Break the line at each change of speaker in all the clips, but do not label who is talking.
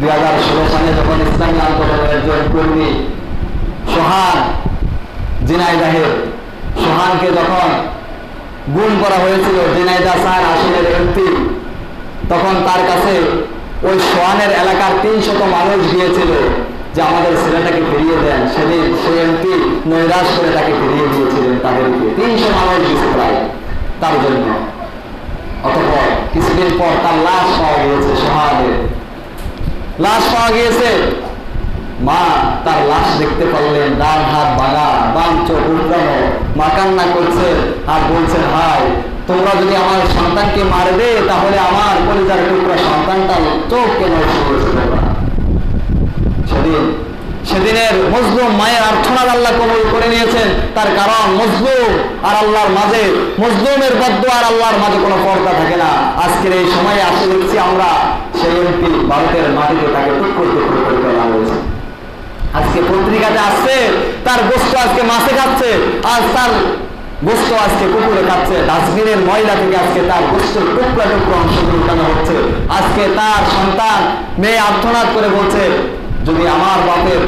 2016 সালে যখন ইসলামী আন্দোলনের একজন কর্মী সোহান, ঝিনাইদহের সোহানকে যখন গুম করা হয়েছিল, ঝিনাইদহ 4 আসনের এমপি, তখন তার কাছে ওই সোহানের এলাকার 300 মানুষ গিয়েছিল যে আমাদের ছেলেটাকে ফিরিয়ে দেন। সেদিন সেই এমপি নৈরাশ করে তাকে ফিরিয়ে দিয়েছিলেন। তাদেরকে 300 মানুষ গেছে প্রায় তার জন্য। অতঃপর কিছুদিন পর তার লাশ পাওয়া গিয়েছে, সোহানের লাশ পাওয়া গিয়েছে। মা তার লাশ দেখতে পারলেন, ডান হাত ভাঙা, বাম চোখ উল্টানো, মা কান্না করছে আর বলছেন, হায় তোমরা যদি আমার সন্তানকে মারবে তাহলে আমার কলিজার টুকরা সন্তানটার চোখ কেন সেদিনের মজলুম মায়ের আর্থনাদ আল্লাহ কবুল করে নিয়েছেন। তার কারণ মজলুম আর আল্লাহর মাঝে, মজলুমের বদদুয়া আর আল্লাহর মাঝে কোনো পর্দা থাকে না। আজকের এই সময়ে আসে দেখছি আমরা সেই এমপি ভারতের মাটিতে তাকে টুকরো টুকরো করে ফেলা হয়েছে। আজকে পত্রিকাতে আসছে তার গোস্ত আজকে মাছে খাচ্ছে, আজ তার গোস্ত আজকে কুকুরে খাচ্ছে। ডাস্টবিনের ময়লা থেকে আজকে তার গোস্তের টুকরা টুকরো অংশ উঠানো হচ্ছে। আজকে তার সন্তান মেয়ে আর্তনাদ করে বলছে, যদি আমার বাপের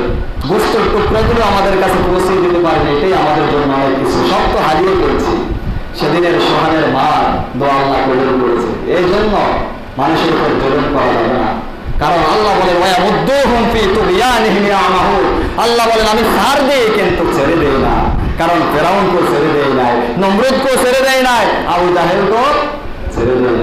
গোস্তের টুকরাগুলো আমাদের কাছে পৌঁছে দিতে পারেন, এটাই আমাদের জন্য অনেক কিছু। সব তো হারিয়ে ফেলছি। সেদিনের সোহানের মা দোয়া আল্লাহ কবুল করেছে। এই জন্য মানুষের উপর জুলুম করা যাবে না। কারণ আল্লাহ বলেন, আল্লাহ বলেন আমি ছাড় দিই কিন্তু ছেড়ে দেই না। কারণ ফেরাউনকেও ছেড়ে দেয় নাই, নমরুদকেও ছেড়ে দেয় নাই, আবু জাহেলকেও ছেড়ে দেয়